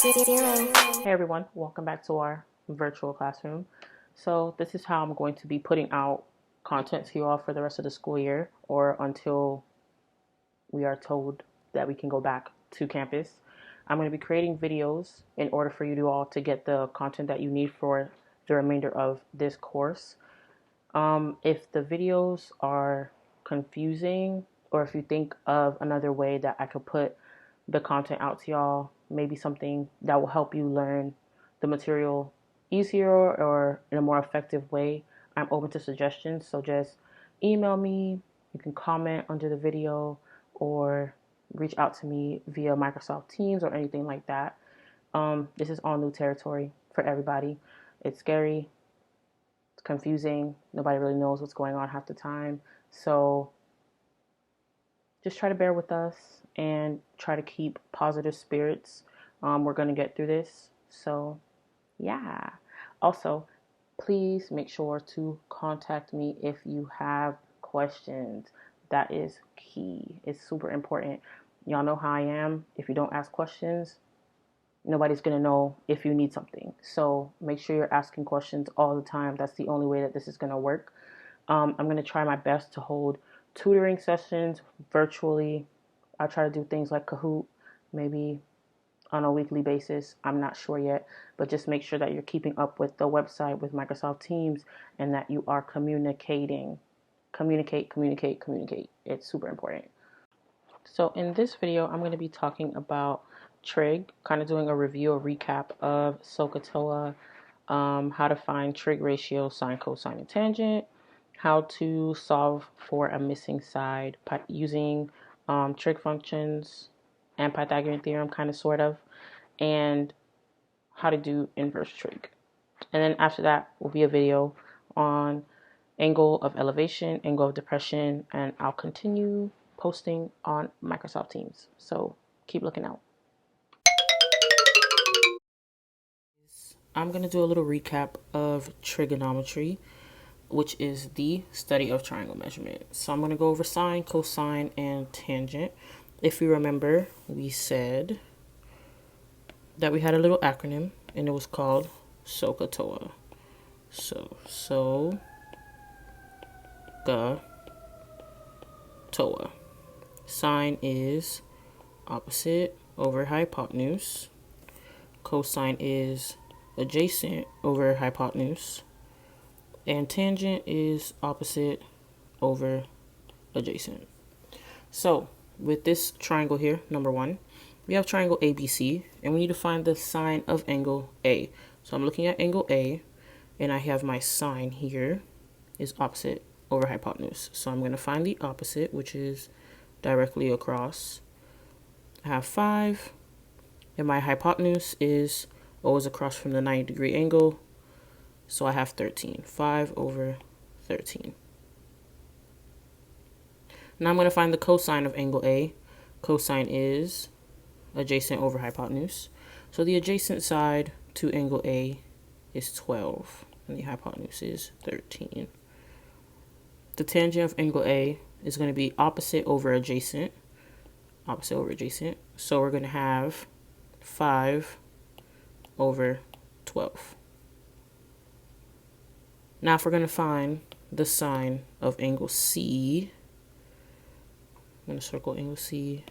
Hey everyone, welcome back to our virtual classroom. So this is how I'm going to be putting out content to you all for the rest of the school year, or until we are told that we can go back to campus. I'm going to be creating videos in order for you all to get the content that you need for the remainder of this course. If the videos are confusing, or if you think of another way that I could put the content out to y'all, maybe something that will help you learn the material easier or in a more effective way, I'm open to suggestions. So just email me, you can comment under the video, or reach out to me via Microsoft Teams or anything like that. This is all new territory for everybody. It's scary, it's confusing, nobody really knows what's going on half the time. So just try to bear with us and try to keep positive spirits. We're going to get through this. So, yeah. Also, please make sure to contact me if you have questions. That is key. It's super important. Y'all know how I am. If you don't ask questions, nobody's going to know if you need something. So make sure you're asking questions all the time. That's the only way that this is going to work. I'm going to try my best to hold tutoring sessions virtually. I try to do things like Kahoot, maybe on a weekly basis. I'm not sure yet, but just make sure that you're keeping up with the website, with Microsoft Teams, and that you are communicating. Communicate. It's super important. So in this video, I'm going to be talking about trig, kind of doing a review, a recap of SOHCAHTOA, how to find trig ratio, sine, cosine, and tangent, how to solve for a missing side using trig functions and Pythagorean theorem, kind of, sort of, and how to do inverse trig. And then after that will be a video on angle of elevation, angle of depression, and I'll continue posting on Microsoft Teams. So keep looking out. I'm going to do a little recap of trigonometry, which is the study of triangle measurement. So I'm going to go over sine, cosine, and tangent. If you remember, we said that we had a little acronym, and it was called SOHCAHTOA. So, SOHCAHTOA. Sine is opposite over hypotenuse. Cosine is adjacent over hypotenuse. And tangent is opposite over adjacent. So with this triangle here, number one, we have triangle ABC, and we need to find the sine of angle A. So I'm looking at angle A, and I have my sine here is opposite over hypotenuse. So I'm going to find the opposite, which is directly across. I have 5, and my hypotenuse is always across from the 90-degree angle. So I have 13, 5 over 13. Now I'm going to find the cosine of angle A. Cosine is adjacent over hypotenuse. So the adjacent side to angle A is 12, and the hypotenuse is 13. The tangent of angle A is going to be opposite over adjacent. So we're going to have 5 over 12. Now if we're going to find the sine of angle C, I'm going to circle angle C.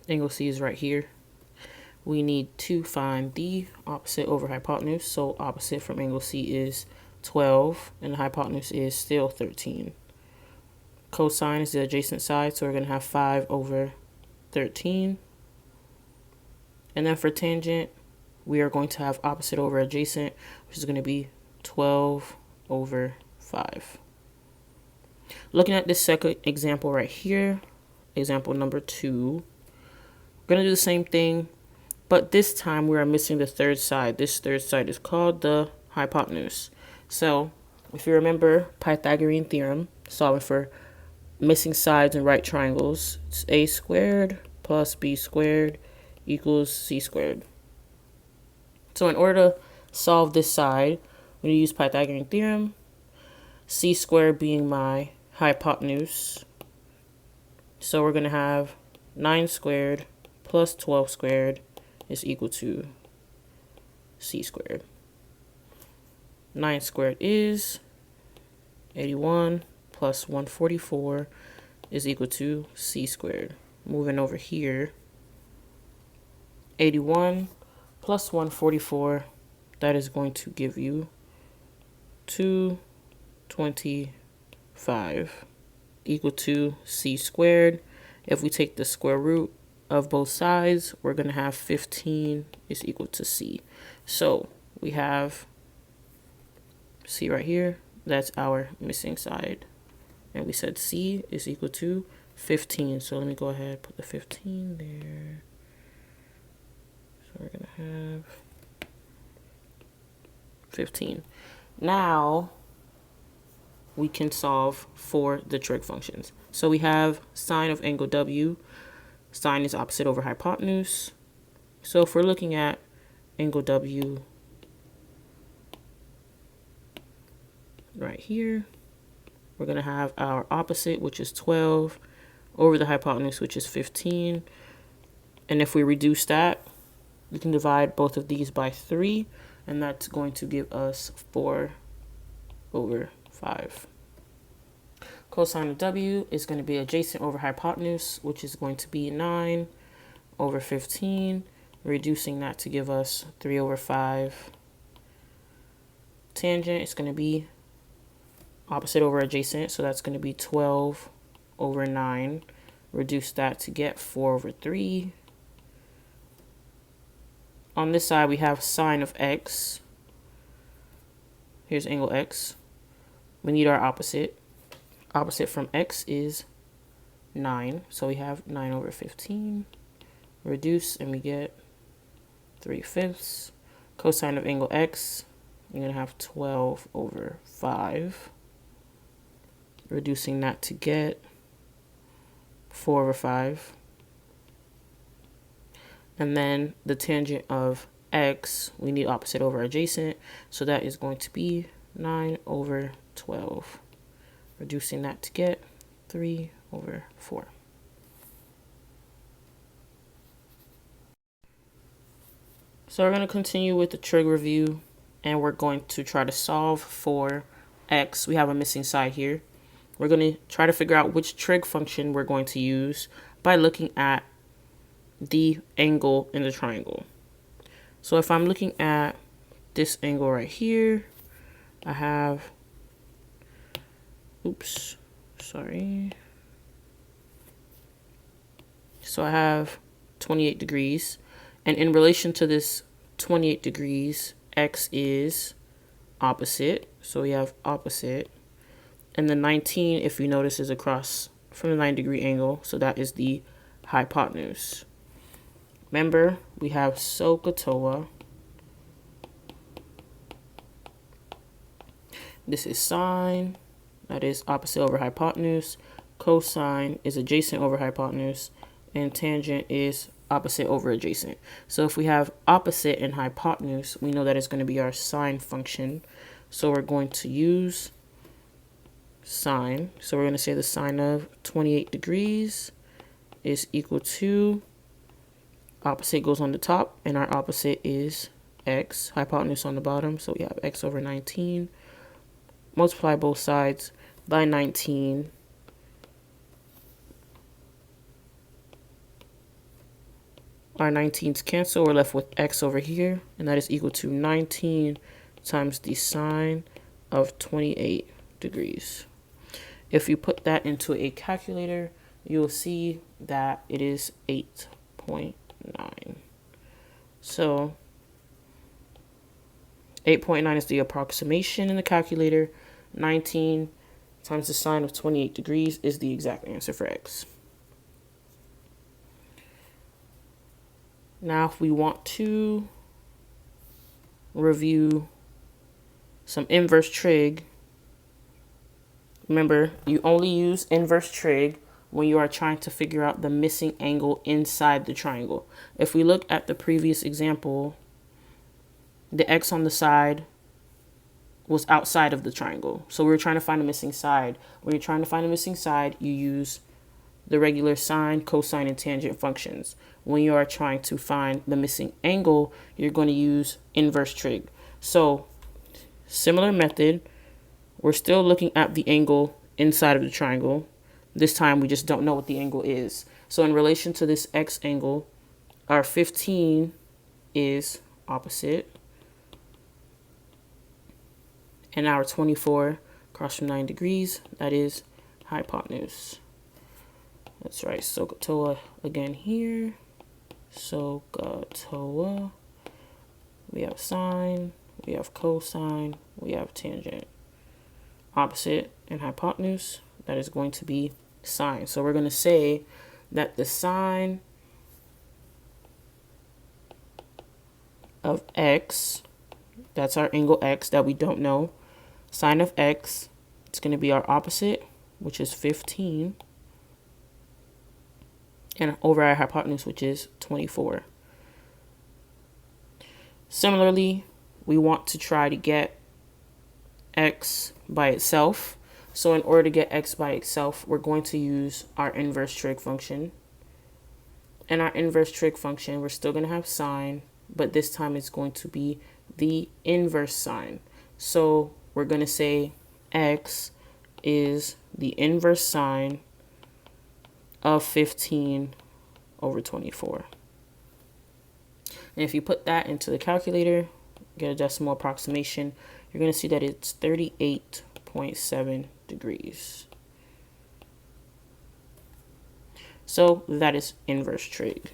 Angle C is right here. We need to find the opposite over hypotenuse. So opposite from angle C is 12, and the hypotenuse is still 13. Cosine is the adjacent side, so we're going to have 5 over 13. And then for tangent, we are going to have opposite over adjacent, which is going to be 12 over 5. Looking at this second example right here, example number 2, we're going to do the same thing, but this time we are missing the third side. This third side is called the hypotenuse. So if you remember Pythagorean theorem, solving for missing sides in right triangles, it's a squared plus b squared equals c squared. So in order to solve this side, I'm going to use Pythagorean theorem, c squared being my hypotenuse. So we're going to have 9 squared plus 12 squared is equal to c squared. 9 squared is 81 plus 144 is equal to c squared. Moving over here, 81 plus 144, that is going to give you 225 equal to c squared. If we take the square root of both sides, we're going to have 15 is equal to c. So we have c right here. That's our missing side. And we said c is equal to 15. So let me go ahead and put the 15 there. So we're going to have 15. Now we can solve for the trig functions. So we have sine of angle W. Sine is opposite over hypotenuse. So if we're looking at angle W right here, we're going to have our opposite, which is 12, over the hypotenuse, which is 15. And if we reduce that, we can divide both of these by 3, and that's going to give us 4 over 5. Cosine of W is going to be adjacent over hypotenuse, which is going to be 9 over 15, reducing that to give us 3 over 5. Tangent is going to be opposite over adjacent, so that's going to be 12 over 9. Reduce that to get 4 over 3. On this side, we have sine of x. Here's angle x. We need our opposite. Opposite from x is 9. So we have 9 over 15. Reduce, and we get 3/5. Cosine of angle x, you're going to have 12 over 5. Reducing that to get 4 over 5. And then the tangent of x, we need opposite over adjacent. So that is going to be 9 over 12. Reducing that to get 3 over 4. So we're going to continue with the trig review, and we're going to try to solve for x. We have a missing side here. We're going to try to figure out which trig function we're going to use by looking at the angle in the triangle. So if I'm looking at this angle right here, I have, So I have 28 degrees, and in relation to this 28 degrees, x is opposite. So we have opposite. And the 19, if you notice, is across from the 90-degree angle. So that is the hypotenuse. Remember, we have SOHCAHTOA. This is sine. That is opposite over hypotenuse. Cosine is adjacent over hypotenuse. And tangent is opposite over adjacent. So if we have opposite and hypotenuse, we know that it's going to be our sine function. So we're going to use sine. So we're going to say the sine of 28 degrees is equal to, opposite goes on the top, and our opposite is x, hypotenuse on the bottom. So we have x over 19. Multiply both sides by 19. Our 19s cancel. We're left with x over here, and that is equal to 19 times the sine of 28 degrees. If you put that into a calculator, you'll see that it is 8.9. So 8.9 is the approximation in the calculator. 19 times the sine of 28 degrees is the exact answer for x. Now, if we want to review some inverse trig, remember, you only use inverse trig when you are trying to figure out the missing angle inside the triangle. If we look at the previous example, the x on the side was outside of the triangle. So we were trying to find a missing side. When you're trying to find a missing side, you use the regular sine, cosine, and tangent functions. When you are trying to find the missing angle, you're going to use inverse trig. So similar method, we're still looking at the angle inside of the triangle. This time we just don't know what the angle is. So in relation to this x angle, our 15 is opposite, and our 24 across from 9 degrees, that is hypotenuse. That's right, SOHCAHTOA again here. SOHCAHTOA. We have sine, we have cosine, we have tangent. Opposite and hypotenuse, that is going to be sine. So we're going to say that the sine of x, that's our angle x that we don't know, sine of x, it's going to be our opposite, which is 15, and over our hypotenuse, which is 24. Similarly, we want to try to get x by itself. So in order to get x by itself, we're going to use our inverse trig function. And our inverse trig function, we're still going to have sine, but this time it's going to be the inverse sine. So we're going to say x is the inverse sine of 15 over 24. And if you put that into the calculator, get a decimal approximation, you're going to see that it's 38.7 degrees. So that is inverse trig.